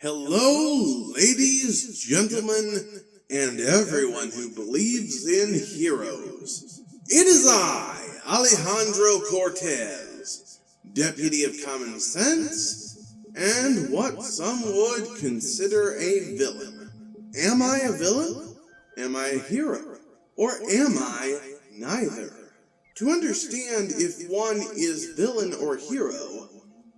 Hello, ladies, gentlemen, and everyone who believes in heroes. It is I, Alejandro Cortez, Deputy of Common Sense, and what some would consider a villain. Am I a villain? Am I a hero? Or am I neither? To understand if one is villain or hero,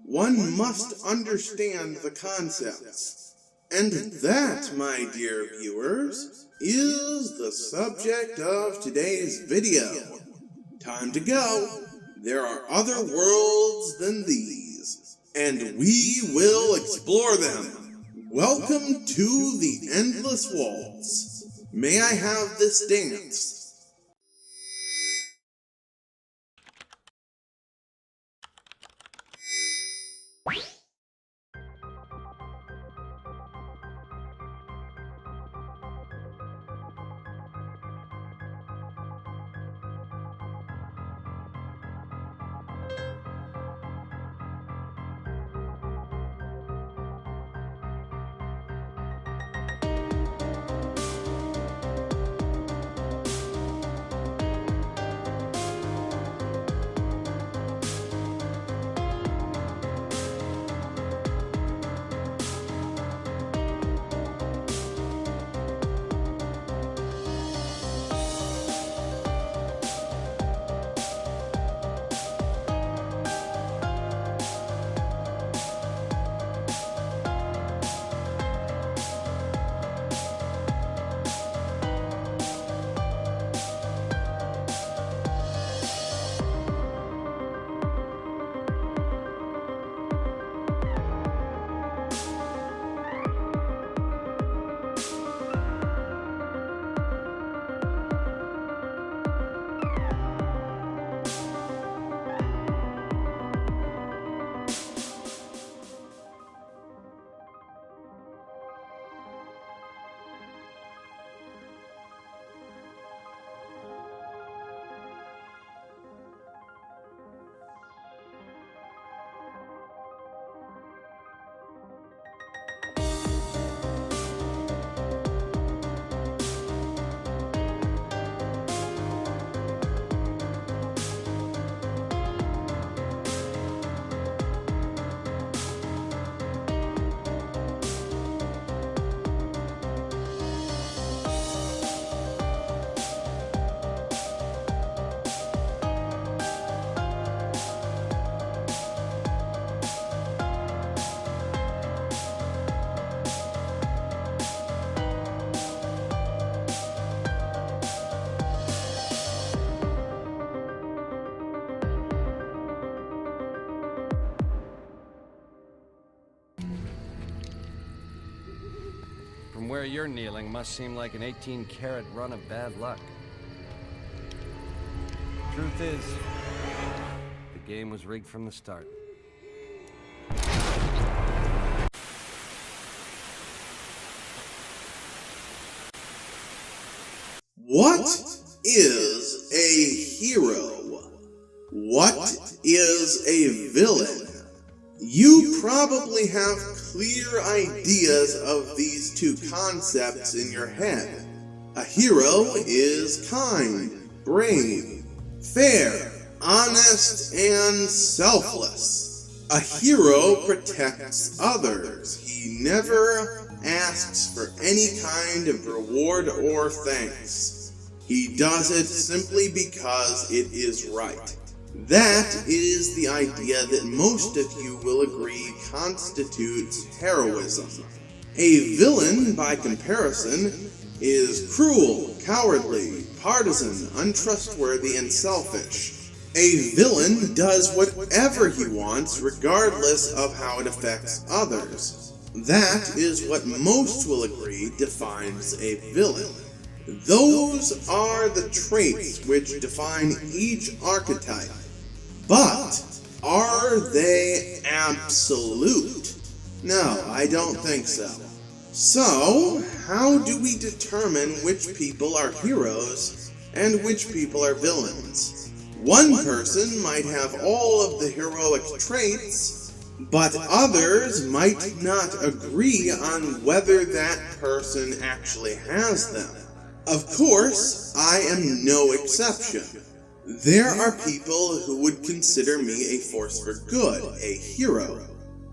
one must understand the concepts. And that, my dear viewers, is the subject of today's video. Time to go. There are other worlds than these, and we will explore them. Welcome to the Endless Waltz. May I have this dance? From where you're kneeling must seem like an 18-carat run of bad luck. Truth is, the game was rigged from the start. What is a hero? What is a villain? You probably have clear ideas of these two concepts in your head. A hero is kind, brave, fair, honest, and selfless. A hero protects others. He never asks for any kind of reward or thanks. He does it simply because it is right. That is the idea that most of you will agree constitutes heroism. A villain, by comparison, is cruel, cowardly, partisan, untrustworthy, and selfish. A villain does whatever he wants regardless of how it affects others. That is what most will agree defines a villain. Those are the traits which define each archetype. But are they absolute? No, I don't think so. So, how do we determine which people are heroes and which people are villains? One person might have all of the heroic traits, But others might not agree on whether that person actually has them. Of course, I am no exception. There are people who would consider me a force for good, a hero.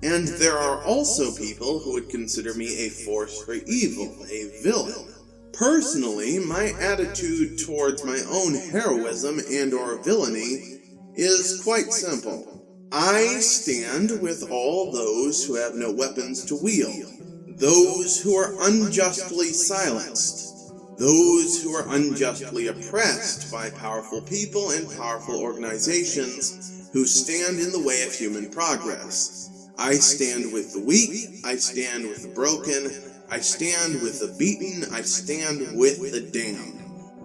And there are also people who would consider me a force for evil, a villain. Personally, my attitude towards my own heroism and/or villainy is quite simple. I stand with all those who have no weapons to wield, those who are unjustly silenced, those who are unjustly oppressed by powerful people and powerful organizations who stand in the way of human progress. I stand with the weak, I stand with the broken, I stand with the beaten, I stand with the damned.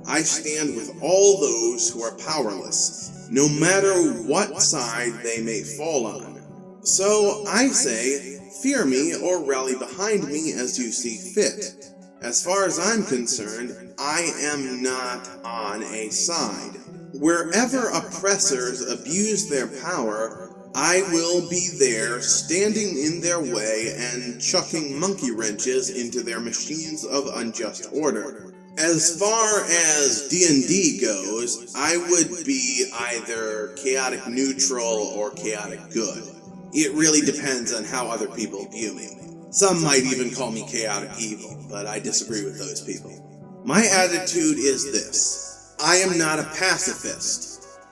I stand with all those who are powerless, no matter what side they may fall on. So I say, fear me or rally behind me as you see fit. As far as I'm concerned, I am not on a side. Wherever oppressors abuse their power, I will be there, standing in their way and chucking monkey wrenches into their machines of unjust order. As far as D&D goes, I would be either chaotic neutral or chaotic good. It really depends on how other people view me. Some might even call me chaotic evil, but I disagree with those people. My attitude is this: I am not a pacifist.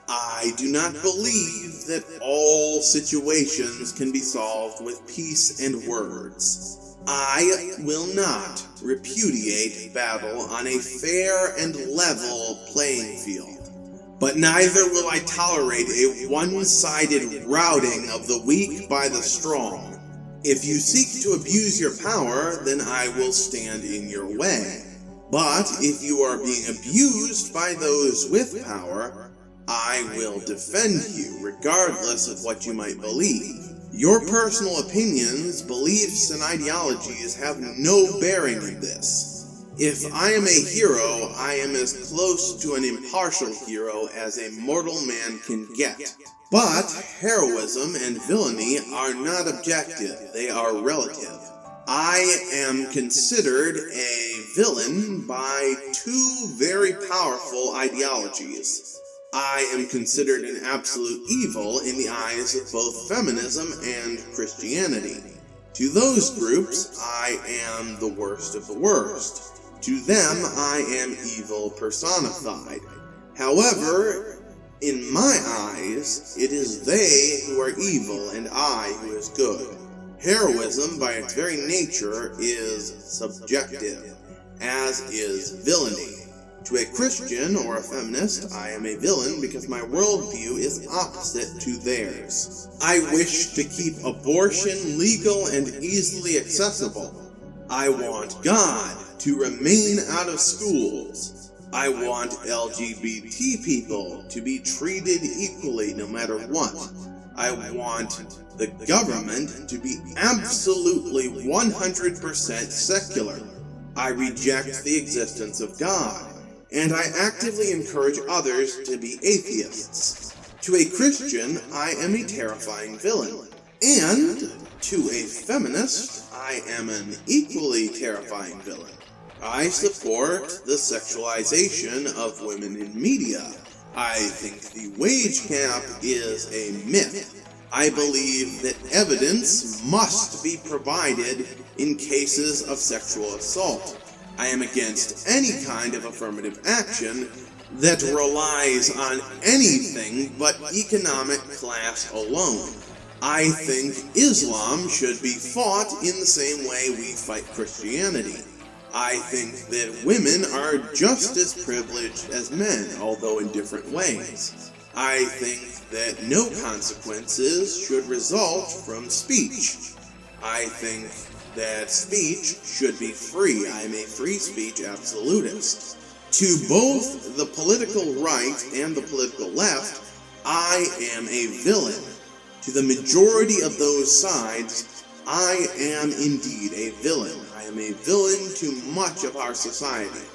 I do not believe that all situations can be solved with peace and words. I will not repudiate battle on a fair and level playing field. But neither will I tolerate a one-sided routing of the weak by the strong. If you seek to abuse your power, then I will stand in your way. But if you are being abused by those with power, I will defend you, regardless of what you might believe. Your personal opinions, beliefs, and ideologies have no bearing in this. If I am a hero, I am as close to an impartial hero as a mortal man can get. But heroism and villainy are not objective, they are relative. I am considered a villain by two very powerful ideologies. I am considered an absolute evil in the eyes of both feminism and Christianity. To those groups, I am the worst of the worst. To them, I am evil personified. However, in my eyes, it is they who are evil and I who is good. Heroism, by its very nature, is subjective, as is villainy. To a Christian or a feminist, I am a villain because my worldview is opposite to theirs. I wish to keep abortion legal and easily accessible. I want God to remain out of schools. I want LGBT people to be treated equally no matter what. I want the government to be absolutely 100% secular. I reject the existence of God. And I actively encourage others to be atheists. To a Christian, I am a terrifying villain. And to a feminist, I am an equally terrifying villain. I support the sexualization of women in media. I think the wage cap is a myth. I believe that evidence must be provided in cases of sexual assault. I am against any kind of affirmative action that relies on anything but economic class alone. I think Islam should be fought in the same way we fight Christianity. I think that women are just as privileged as men, although in different ways. I think that no consequences should result from speech. I think that speech should be free. I am a free speech absolutist. To both the political right and the political left, I am a villain. To the majority of those sides, I am indeed a villain. I am a villain to much of our society.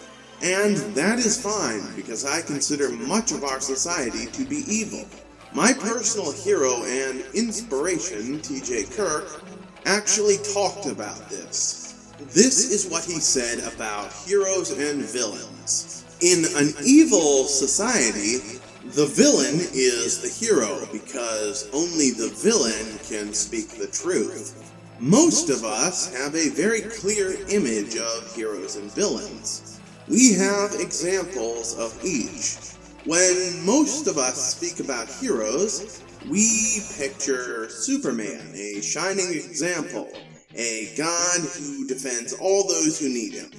And that is fine, because I consider much of our society to be evil. My personal hero and inspiration, T.J. Kirk, actually talked about this. This is what he said about heroes and villains. In an evil society, the villain is the hero because only the villain can speak the truth. Most of us have a very clear image of heroes and villains. We have examples of each. When most of us speak about heroes, we picture Superman, a shining example, a god who defends all those who need him.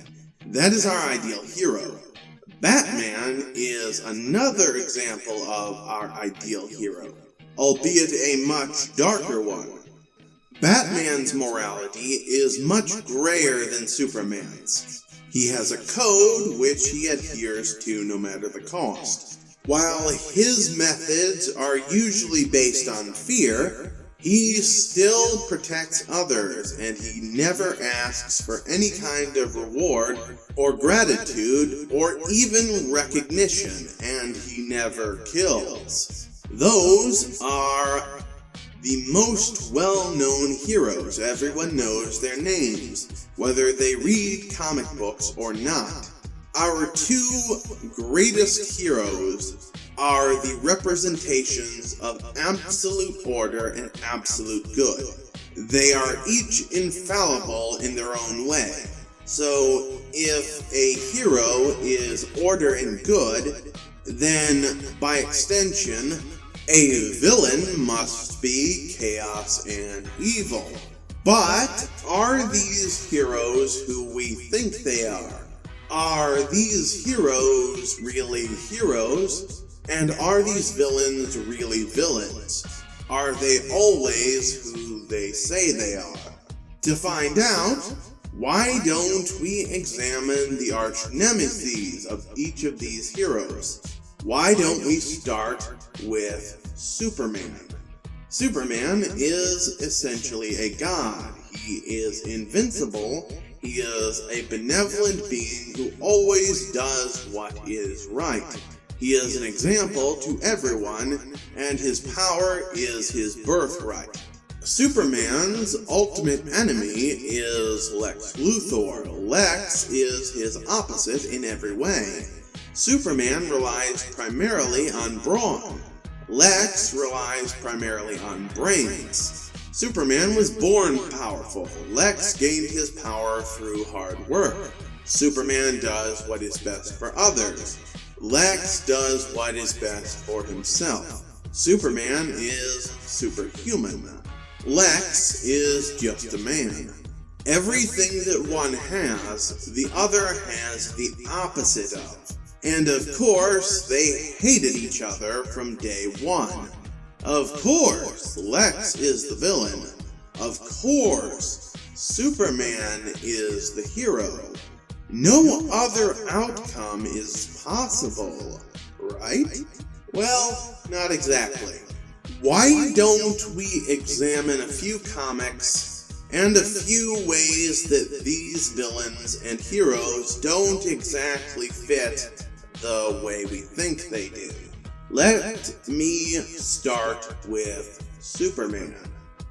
That is our ideal hero. Batman is another example of our ideal hero, albeit a much darker one. Batman's morality is much grayer than Superman's. He has a code which he adheres to no matter the cost. While his methods are usually based on fear, he still protects others, and he never asks for any kind of reward or gratitude or even recognition, and he never kills. Those are the most well-known heroes. Everyone knows their names, whether they read comic books or not. Our two greatest heroes are the representations of absolute order and absolute good. They are each infallible in their own way. So if a hero is order and good, then by extension, a villain must be chaos and evil. But are these heroes who we think they are? Are these heroes really heroes? And are these villains really villains? Are they always who they say they are? To find out, why don't we examine the arch nemesis of each of these heroes? Why don't we start with Superman? Superman is essentially a god. He is invincible. He is a benevolent being who always does what is right. He is an example to everyone, and his power is his birthright. Superman's ultimate enemy is Lex Luthor. Lex is his opposite in every way. Superman relies primarily on brawn. Lex relies primarily on brains. Superman was born powerful. Lex gained his power through hard work. Superman does what is best for others. Lex does what is best for himself. Superman is superhuman. Lex is just a man. Everything that one has, the other has the opposite of. And of course, they hated each other from day one. Of course, Lex is the villain. Of course, Superman is the hero. No other outcome is possible, right? Well, not exactly. Why don't we examine a few comics and a few ways that these villains and heroes don't exactly fit the way we think they do? Let me start with Superman.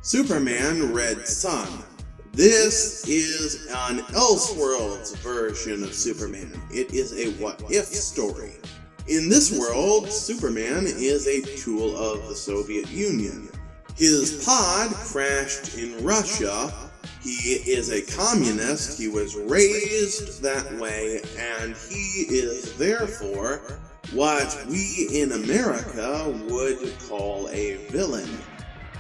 Superman Red Sun. This is an Elseworlds version of Superman. It is a what-if story. In this world, Superman is a tool of the Soviet Union. His pod crashed in Russia. He is a communist. He was raised that way, and he is therefore what we in America would call a villain.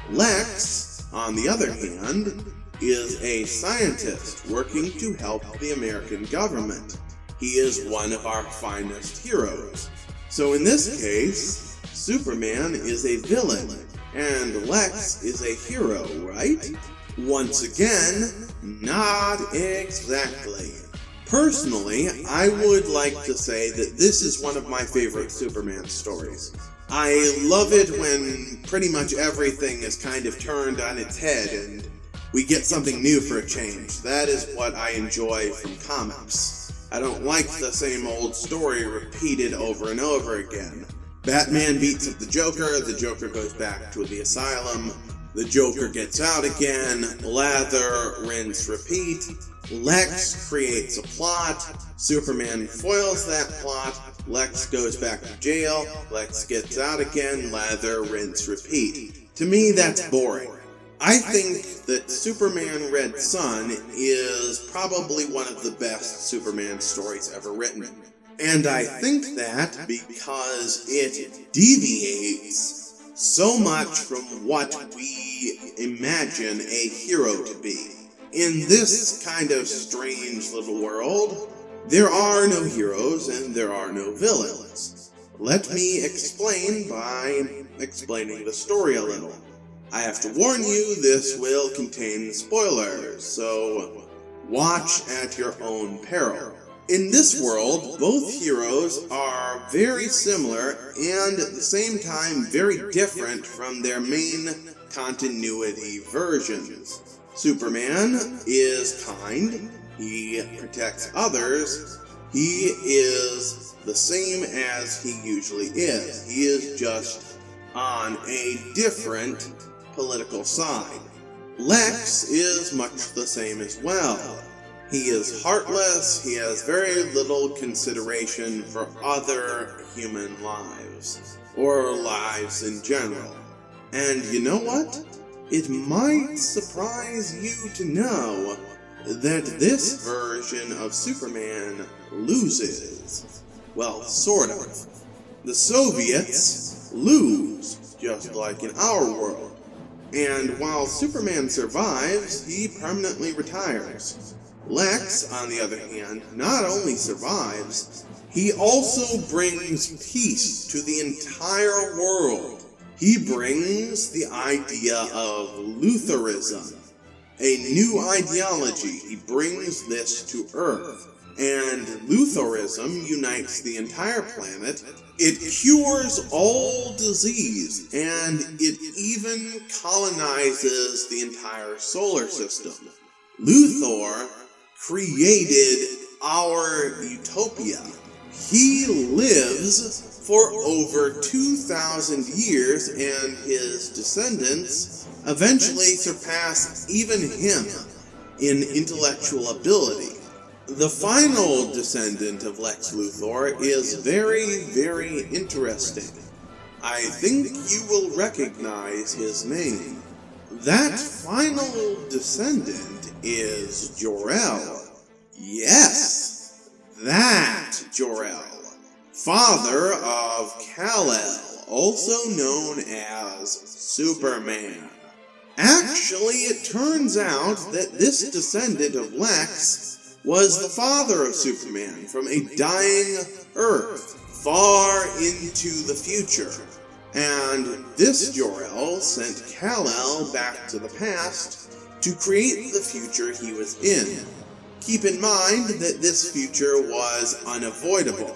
Lex, on the other hand, is a scientist working to help the American government. He is one of our finest heroes. So in this case, Superman is a villain, and Lex is a hero, right? Once again, not exactly. Personally, I would like to say that this is one of my favorite Superman stories. I love it when pretty much everything is kind of turned on its head and we get something new for a change. That is what I enjoy from comics. I don't like the same old story repeated over and over again. Batman beats up the Joker goes back to the asylum, the Joker gets out again, lather, rinse, repeat, Lex creates a plot, Superman foils that plot, Lex goes back to jail, Lex gets out again, lather, rinse, repeat. To me, that's boring. I think that Superman Red Son is probably one of the best Superman stories ever written. And I think that because it deviates so much from what we imagine a hero to be. In this kind of strange little world, there are no heroes and there are no villains. Let me explain by explaining the story a little. I have to warn you, this will contain spoilers, so watch at your own peril. In this world, both heroes are very similar and at the same time very different from their main continuity versions. Superman is kind, he protects others, he is the same as he usually is. He is just on a different political side. Lex is much the same as well. He is heartless, he has very little consideration for other human lives, or lives in general. And you know what? It might surprise you to know that this version of Superman loses. Well, sort of. The Soviets lose, just like in our world. And while Superman survives, he permanently retires. Lex, on the other hand, not only survives, he also brings peace to the entire world. He brings the idea of Lutheranism, a new ideology. He brings this to Earth. And Lutheranism unites the entire planet. It cures all disease, and it even colonizes the entire solar system. Luthor created our utopia. He lives for over 2,000 years, and his descendants eventually surpass even him in intellectual ability. The final descendant of Lex Luthor is very, very interesting. I think you will recognize his name. That final descendant is Jor-El. Yes, that Jor-El. Father of Kal-El, also known as Superman. Actually, it turns out that this descendant of Lex was the father of Superman from a dying Earth far into the future. And this Jor-El sent Kal-El back to the past to create the future he was in. Keep in mind that this future was unavoidable.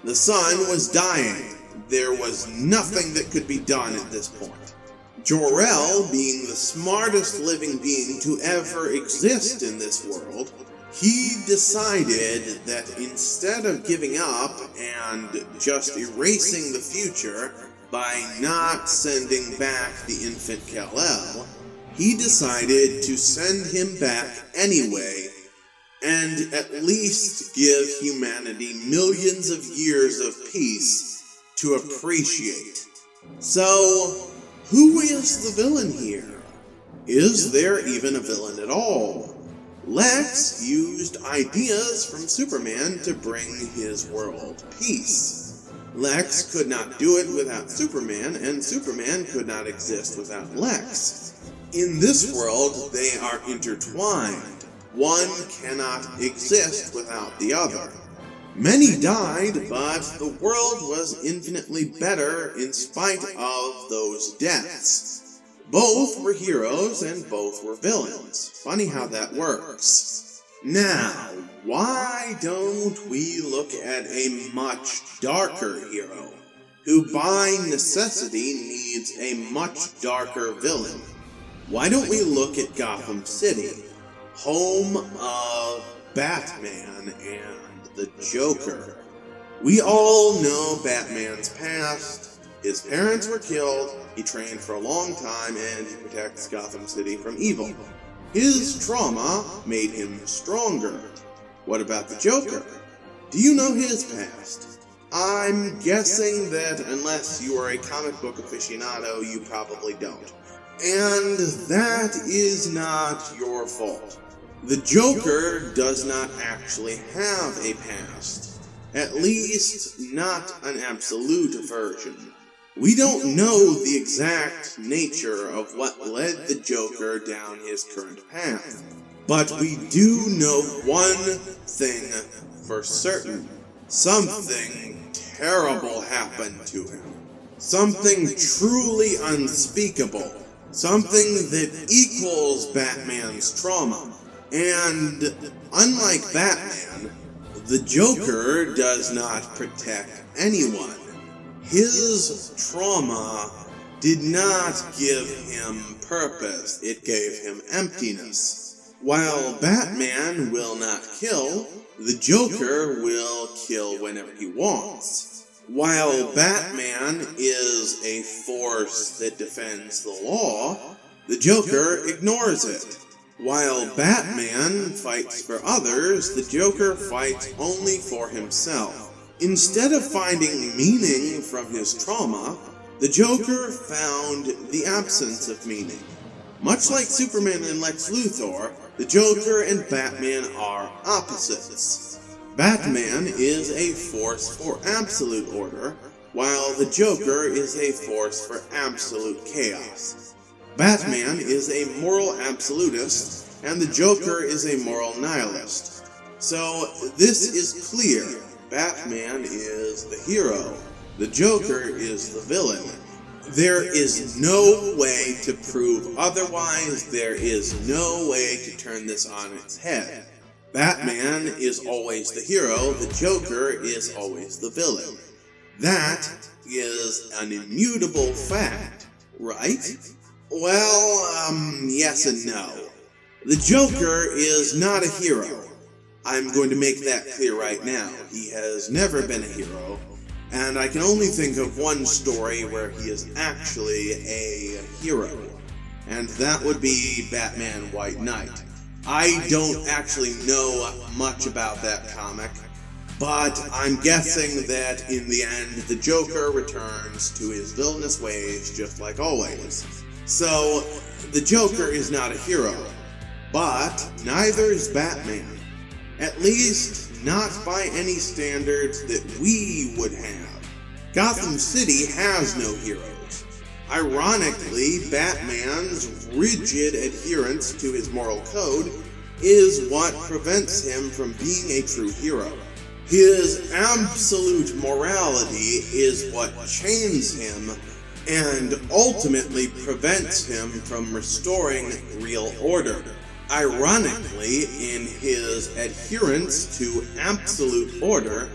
The sun was dying. There was nothing that could be done at this point. Jor-El, being the smartest living being to ever exist in this world, he decided that instead of giving up and just erasing the future by not sending back the infant Kal-El, he decided to send him back anyway and at least give humanity millions of years of peace to appreciate. So, who is the villain here? Is there even a villain at all? Lex used ideas from Superman to bring his world peace. Lex could not do it without Superman, and Superman could not exist without Lex. In this world, they are intertwined. One cannot exist without the other. Many died, but the world was infinitely better in spite of those deaths. Both were heroes and both were villains. Funny how that works. Now, why don't we look at a much darker hero, who by necessity needs a much darker villain? Why don't we look at Gotham City, home of Batman and the Joker? We all know Batman's past. His parents were killed, he trained for a long time, and he protects Gotham City from evil. His trauma made him stronger. What about the Joker? Do you know his past? I'm guessing that unless you are a comic book aficionado, you probably don't. And that is not your fault. The Joker does not actually have a past. At least, not an absolute version. We don't know the exact nature of what led the Joker down his current path. But we do know one thing for certain. Something terrible happened to him. Something truly unspeakable. Something that equals Batman's trauma. And unlike Batman, the Joker does not protect anyone. His trauma did not give him purpose, it gave him emptiness. While Batman will not kill, the Joker will kill whenever he wants. While Batman is a force that defends the law, the Joker ignores it. While Batman fights for others, the Joker fights only for himself. Instead of finding meaning from his trauma, the Joker found the absence of meaning. Much like Superman and Lex Luthor, the Joker and Batman are opposites. Batman is a force for absolute order, while the Joker is a force for absolute chaos. Batman is a moral absolutist, and the Joker is a moral nihilist. So this is clear. Batman is the hero. The Joker is the villain. There is no way to prove otherwise. There is no way to turn this on its head. Batman is always the hero. The Joker is always the villain. That is an immutable fact, right? Well, yes and no. The Joker is not a hero. I'm going to make that clear right now. He has never been a hero, and I can only think of one story where he is actually a hero, and that would be Batman White Knight. I don't actually know much about that comic, but I'm guessing that in the end, the Joker returns to his villainous ways just like always. So, the Joker is not a hero, but neither is Batman. At least, not by any standards that we would have. Gotham City has no heroes. Ironically, Batman's rigid adherence to his moral code is what prevents him from being a true hero. His absolute morality is what chains him and ultimately prevents him from restoring real order. Ironically, in his adherence to absolute order,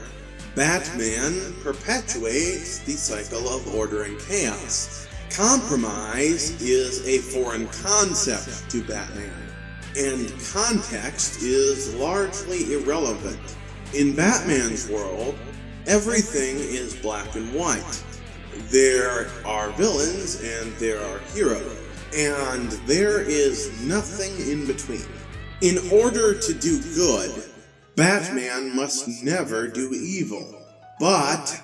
Batman perpetuates the cycle of order and chaos. Compromise is a foreign concept to Batman, and context is largely irrelevant. In Batman's world, everything is black and white. There are villains and there are heroes. And there is nothing in between. In order to do good, Batman must never do evil. But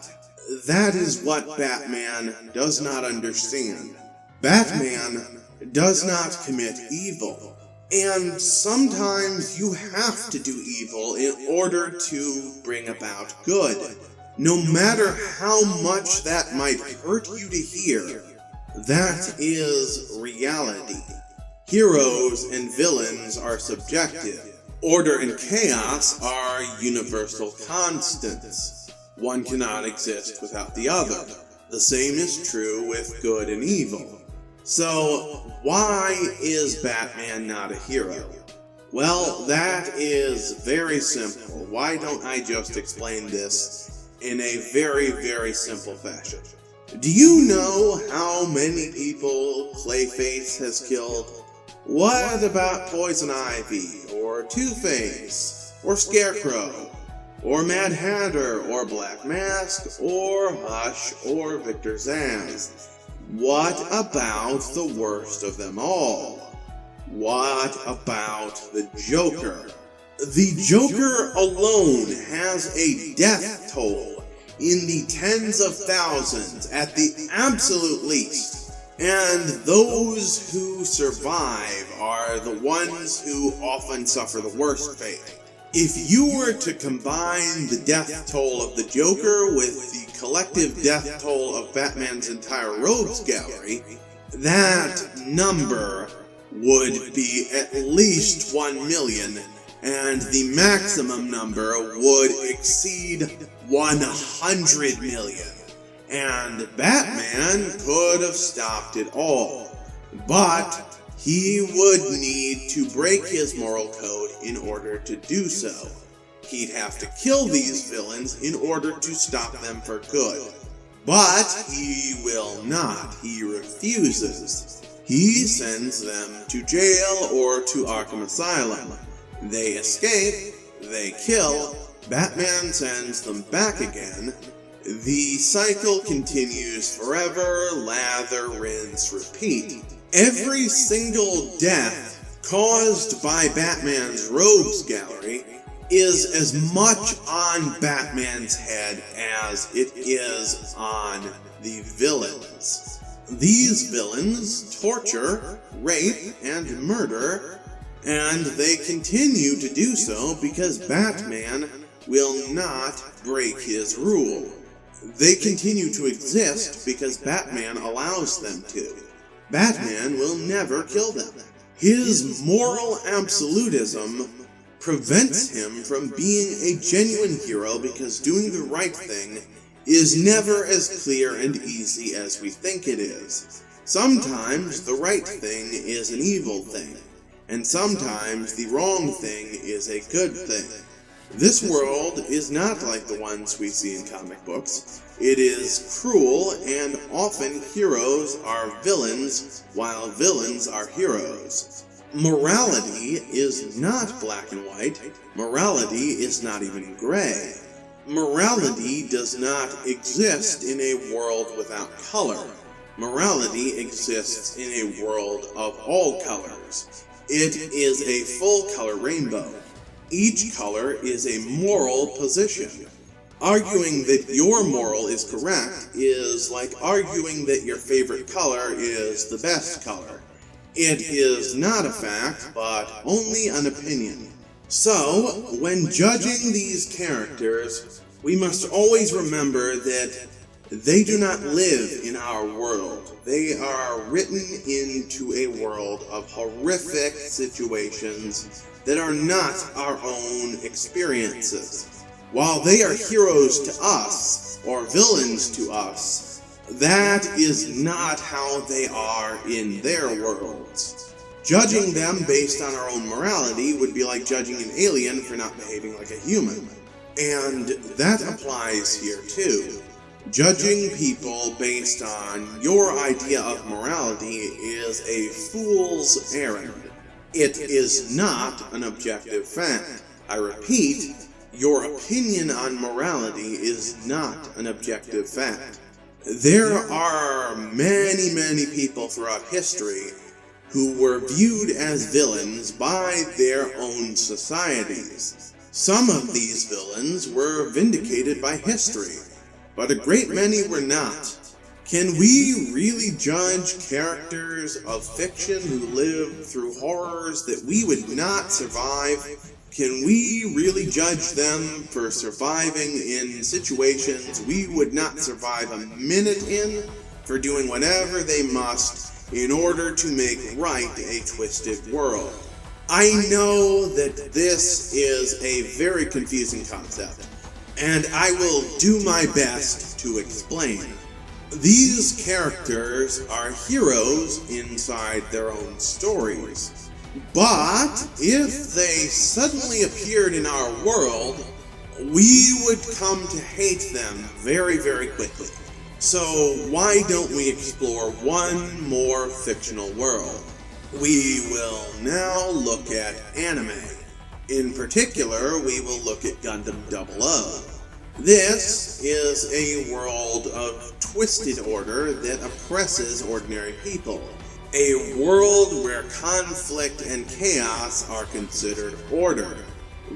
that is what Batman does not understand. Batman does not commit evil. And sometimes you have to do evil in order to bring about good. No matter how much that might hurt you to hear, that is reality. Heroes and villains are subjective. Order and chaos are universal constants. One cannot exist without the other. The same is true with good and evil. So, why is Batman not a hero? Well, that is very simple. Why don't I just explain this in a very, very simple fashion? Do you know how many people Clayface has killed? What about Poison Ivy, or Two-Face, or Scarecrow? or Mad Hatter, or Black Mask, or Hush, or Victor Zsasz? What about the worst of them all? What about the Joker? The Joker alone has a death toll in the tens of thousands at the absolute least, and those who survive are the ones who often suffer the worst fate. If you were to combine the death toll of the Joker with the collective death toll of Batman's entire rogues gallery, that number would be at least 1 million, and the maximum number would exceed 100 million. And Batman could have stopped it all, but he would need to break his moral code in order to do so. He'd have to kill these villains in order to stop them for good. But he will not. He refuses. He sends them to jail or to Arkham Asylum. They escape, they kill, Batman sends them back again. The cycle continues forever, lather, rinse, repeat. Every single death caused by Batman's rogues gallery is as much on Batman's head as it is on the villains. These villains torture, rape, and murder, and they continue to do so because Batman will not break his rule. They continue to exist because Batman allows them to. Batman will never kill them. His moral absolutism prevents him from being a genuine hero because doing the right thing is never as clear and easy as we think it is. Sometimes the right thing is an evil thing, and sometimes the wrong thing is a good thing. This world is not like the ones we see in comic books. It is cruel, and often heroes are villains, while villains are heroes. Morality is not black and white. Morality is not even gray. Morality does not exist in a world without color. Morality exists in a world of all colors. It is a full-color rainbow. Each color is a moral position. Arguing that your moral is correct is like arguing that your favorite color is the best color. It is not a fact, but only an opinion. So, when judging these characters, we must always remember that they do not live in our world. They are written into a world of horrific situations that are not our own experiences. While they are heroes to us, or villains to us, that is not how they are in their worlds. Judging them based on our own morality would be like judging an alien for not behaving like a human. And that applies here too. Judging people based on your idea of morality is a fool's errand. It is not an objective fact. I repeat, your opinion on morality is not an objective fact. There are many people throughout history who were viewed as villains by their own societies. Some of these villains were vindicated by history, but a great many were not. Can we really judge characters of fiction who live through horrors that we would not survive? Can we really judge them for surviving in situations we would not survive a minute in, for doing whatever they must in order to make right a twisted world? I know that this is a very confusing concept, and I will do my best to explain. These characters are heroes inside their own stories. But if they suddenly appeared in our world, we would come to hate them very quickly. So why don't we explore one more fictional world? We will now look at anime. In particular, we will look at Gundam 00. This is a world of twisted order that oppresses ordinary people. A world where conflict and chaos are considered order.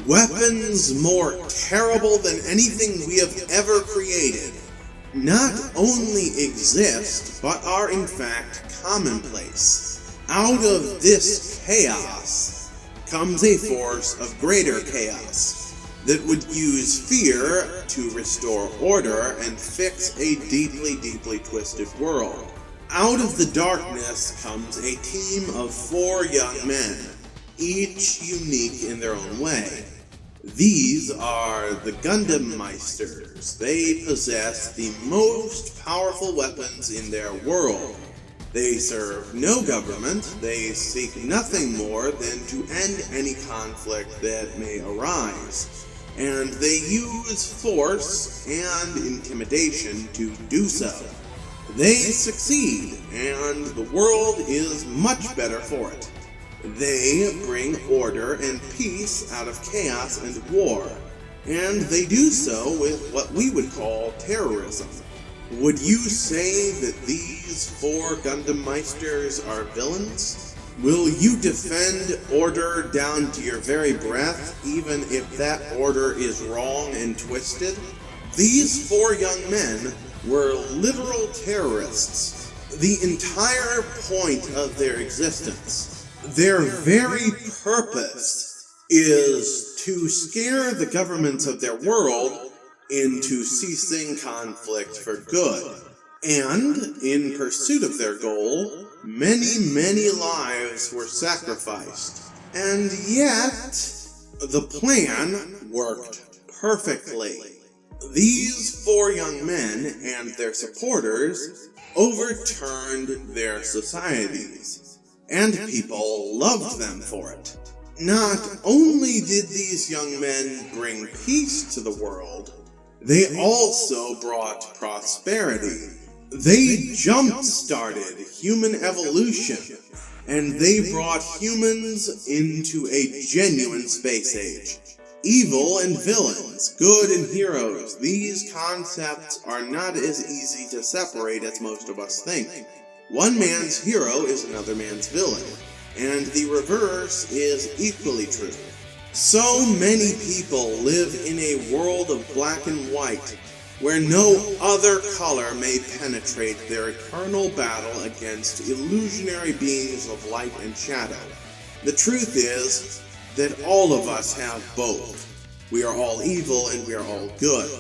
Weapons more terrible than anything we have ever created not only exist, but are in fact commonplace. Out of this chaos comes a force of greater chaos that would use fear to restore order and fix a deeply, deeply twisted world. Out of the darkness comes a team of 4 young men, each unique in their own way. These are the Gundam Meisters. They possess the most powerful weapons in their world. They serve no government. They seek nothing more than to end any conflict that may arise. And they use force and intimidation to do so. They succeed, and the world is much better for it. They bring order and peace out of chaos and war, and they do so with what we would call terrorism. Would you say that these 4 Gundam Meisters are villains? Will you defend order down to your very breath, even if that order is wrong and twisted? These 4 young men were literal terrorists. The entire point of their existence, their very purpose, is to scare the governments of their world into ceasing conflict for good. And, in pursuit of their goal, many, many lives were sacrificed. And yet, the plan worked perfectly. These 4 young men and their supporters overturned their societies, and people loved them for it. Not only did these young men bring peace to the world, they also brought prosperity. They jump-started human evolution, and they brought humans into a genuine space age. Evil and villains, good and heroes, these concepts are not as easy to separate as most of us think. One man's hero is another man's villain, and the reverse is equally true. So many people live in a world of black and white, where no other color may penetrate their eternal battle against illusionary beings of light and shadow. The truth is that all of us have both. We are all evil and we are all good.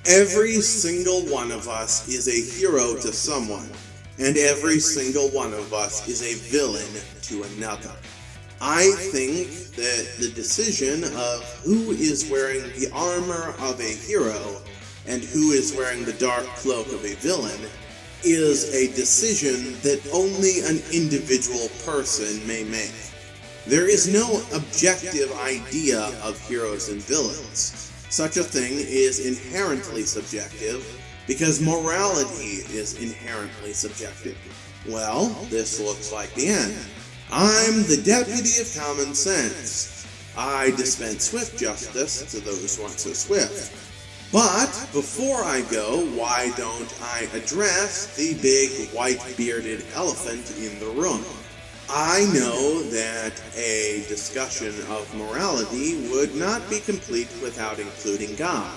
Every single one of us is a hero to someone, and every single one of us is a villain to another. I think that the decision of who is wearing the armor of a hero and who is wearing the dark cloak of a villain is a decision that only an individual person may make. There is no objective idea of heroes and villains. Such a thing is inherently subjective because morality is inherently subjective. Well, this looks like the end. I'm the deputy of common sense. I dispense swift justice to those once so swift. But before I go, why don't I address the big white-bearded elephant in the room? I know that a discussion of morality would not be complete without including God.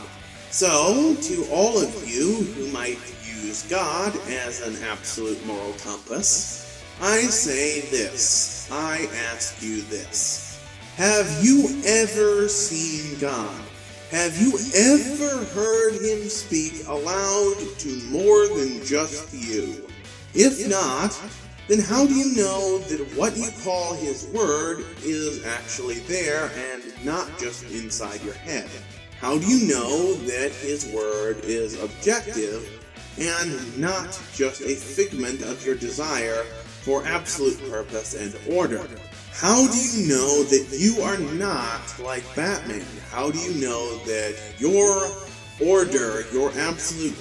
So, to all of you who might use God as an absolute moral compass, I say this. I ask you this. Have you ever seen God? Have you ever heard him speak aloud to more than just you? If not, then how do you know that what you call his word is actually there and not just inside your head? How do you know that his word is objective and not just a figment of your desire for absolute purpose and order? How do you know that you are not like Batman? How do you know that your order, your absolute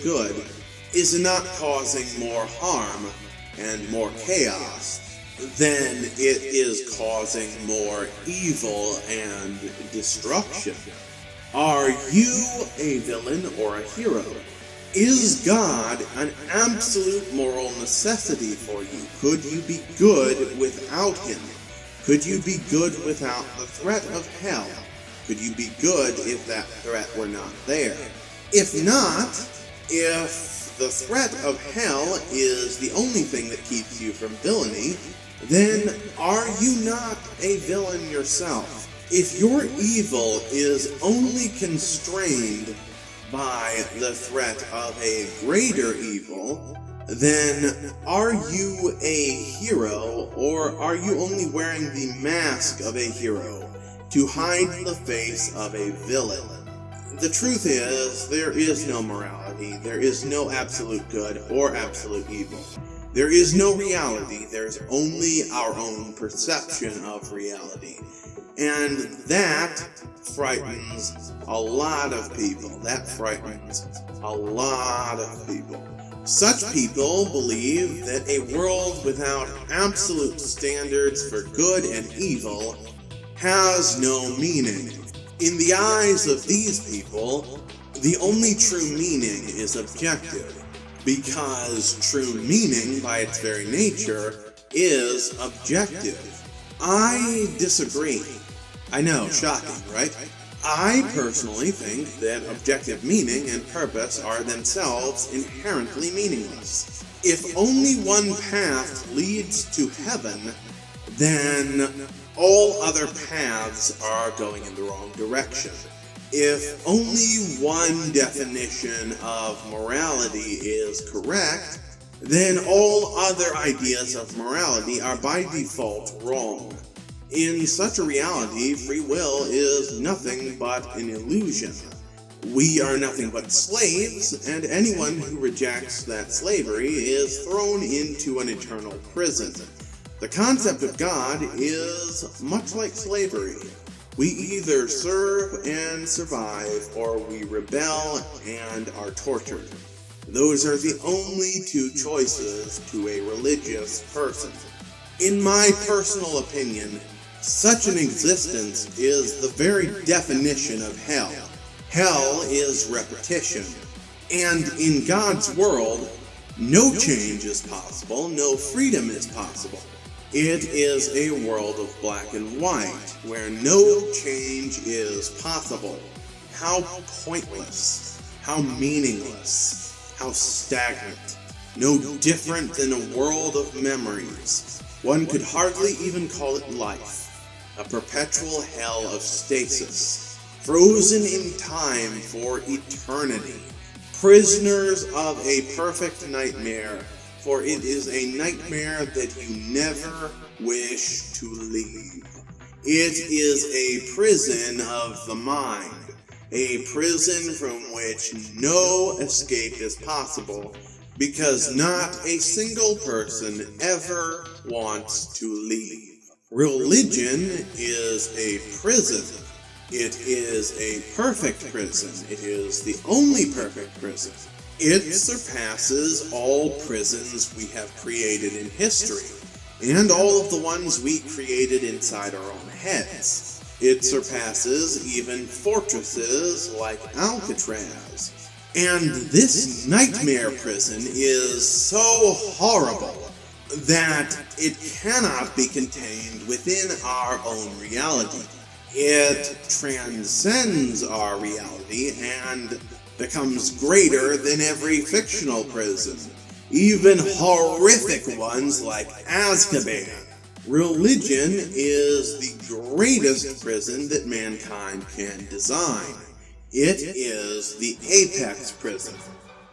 good, is not causing more harm and more chaos then it is causing more evil and destruction. Are you a villain or a hero? Is God an absolute moral necessity for you? Could you be good without Him? Could you be good without the threat of hell? Could you be good if that threat were not there? If not, if the threat of hell is the only thing that keeps you from villainy, then are you not a villain yourself? If your evil is only constrained by the threat of a greater evil, then are you a hero, or are you only wearing the mask of a hero to hide the face of a villain? The truth is, there is no morality, there is no absolute good or absolute evil. There is no reality, there's only our own perception of reality. And that frightens a lot of people. That frightens a lot of people. Such people believe that a world without absolute standards for good and evil has no meaning. In the eyes of these people, the only true meaning is objective, because true meaning, by its very nature, is objective. I disagree. I know, shocking, right? I personally think that objective meaning and purpose are themselves inherently meaningless. If only one path leads to heaven, then all other paths are going in the wrong direction. If only one definition of morality is correct, then all other ideas of morality are by default wrong. In such a reality, free will is nothing but an illusion. We are nothing but slaves, and anyone who rejects that slavery is thrown into an eternal prison. The concept of God is much like slavery. We either serve and survive, or we rebel and are tortured. Those are the only two choices to a religious person. In my personal opinion, such an existence is the very definition of hell. Hell is repetition. And in God's world, no change is possible, no freedom is possible. It is a world of black and white, where no change is possible. How pointless, how meaningless, how stagnant. No different than a world of memories. One could hardly even call it life. A perpetual hell of stasis, frozen in time for eternity, prisoners of a perfect nightmare, for it is a nightmare that you never wish to leave. It is a prison of the mind, a prison from which no escape is possible, because not a single person ever wants to leave. Religion is a prison. It is a perfect prison. It is the only perfect prison. It surpasses all prisons we have created in history, and all of the ones we created inside our own heads. It surpasses even fortresses like Alcatraz. And this nightmare prison is so horrible that it cannot be contained within our own reality. It transcends our reality and becomes greater than every fictional prison, even horrific ones like Azkaban. Religion is the greatest prison that mankind can design. It is the apex prison.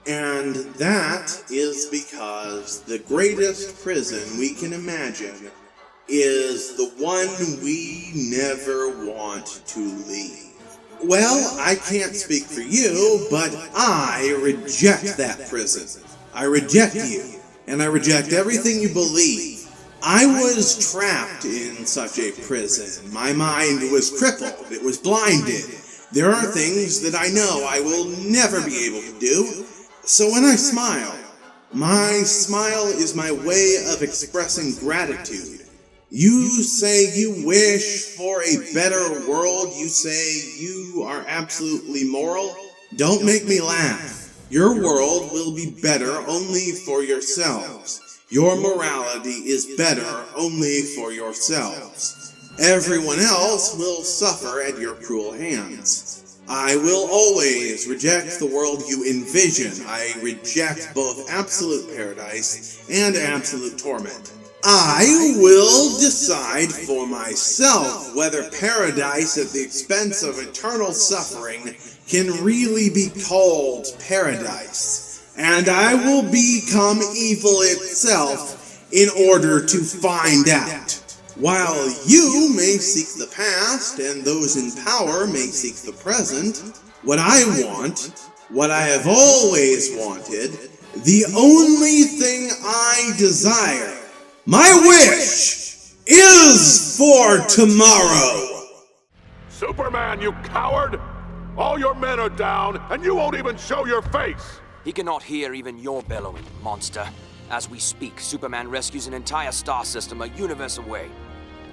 And that is because the greatest prison we can imagine is the one we never want to leave. Well, I can't speak for you, but I reject that prison. I reject you, and I reject everything you believe. I was trapped in such a prison. My mind was crippled. It was blinded. There are things that I know I will never be able to do. So when I smile, My smile is my way of expressing gratitude. You say you wish for a better world. You say you are absolutely moral. Don't make me laugh. Your world will be better only for yourselves. Your morality is better only for yourselves. Everyone else will suffer at your cruel hands. I will always reject the world you envision. I reject both absolute paradise and absolute torment. I will decide for myself whether paradise at the expense of eternal suffering can really be called paradise. And I will become evil itself in order to find out. While you may seek the past, and those in power may seek the present, what I want, what I have always wanted, the only thing I desire, my wish, is for tomorrow! Superman, you coward! All your men are down, and you won't even show your face! He cannot hear even your bellowing, monster. As we speak, Superman rescues an entire star system a universe away.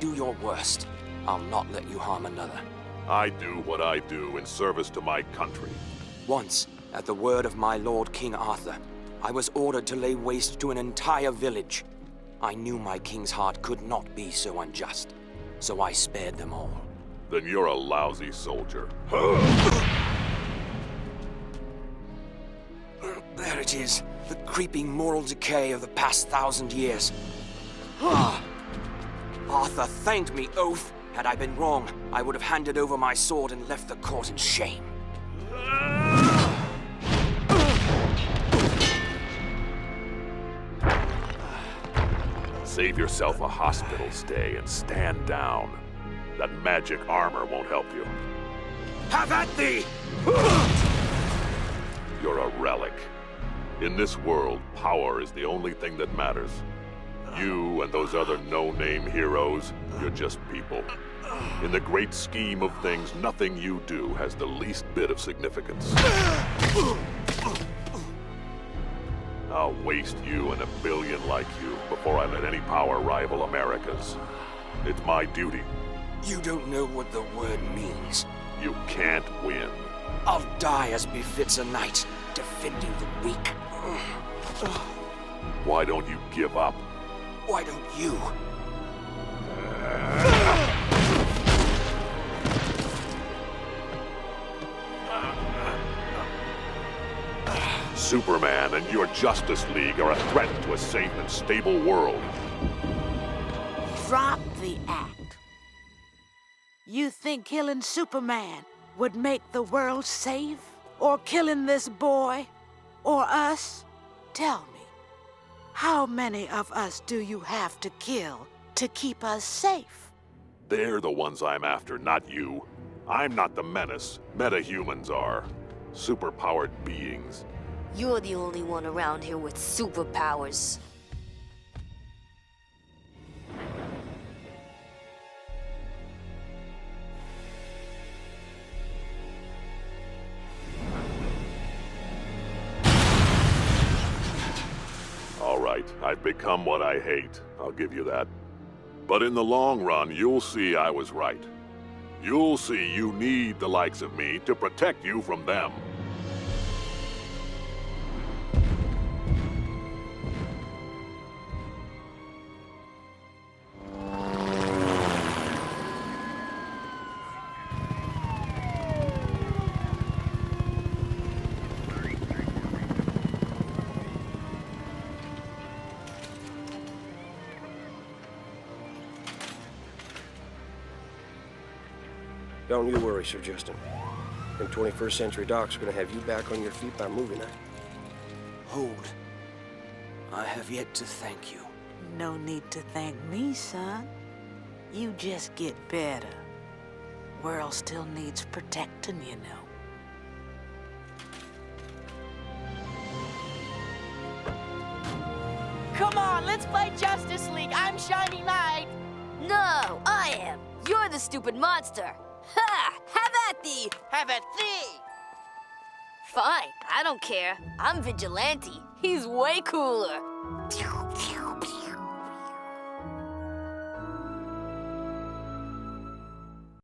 Do your worst. I'll not let you harm another. I do what I do in service to my country. Once, at the word of my lord King Arthur, I was ordered to lay waste to an entire village. I knew my king's heart could not be so unjust, so I spared them all. Then you're a lousy soldier. There it is, the creeping moral decay of the past 1,000 years. Arthur thanked me, oath. Had I been wrong, I would have handed over my sword and left the court in shame. Save yourself a hospital stay and stand down. That magic armor won't help you. Have at thee! You're a relic. In this world, power is the only thing that matters. You and those other no-name heroes, you're just people. In the great scheme of things, nothing you do has the least bit of significance. I'll waste you and a billion like you before I let any power rival America's. It's my duty. You don't know what the word means. You can't win. I'll die as befits a knight, defending the weak. Why don't you give up? Why don't you? Superman and your Justice League are a threat to a safe and stable world. Drop the act. You think killing Superman would make the world safe? Or killing this boy? Or us? Tell me, how many of us do you have to kill to keep us safe? They're the ones I'm after, not you. I'm not the menace. Metahumans are. Superpowered beings. You're the only one around here with superpowers. All right, I've become what I hate. I'll give you that. But in the long run, you'll see I was right. You'll see you need the likes of me to protect you from them. Don't you worry, Sir Justin. Them 21st century docs are gonna have you back on your feet by movie night. Hold. I have yet to thank you. No need to thank me, son. You just get better. World still needs protecting, you know. Come on, let's play Justice League. I'm Shiny Knight. No, I am. You're the stupid monster. Ha! Have at thee! Have at thee. Fine, I don't care. I'm Vigilante. He's way cooler.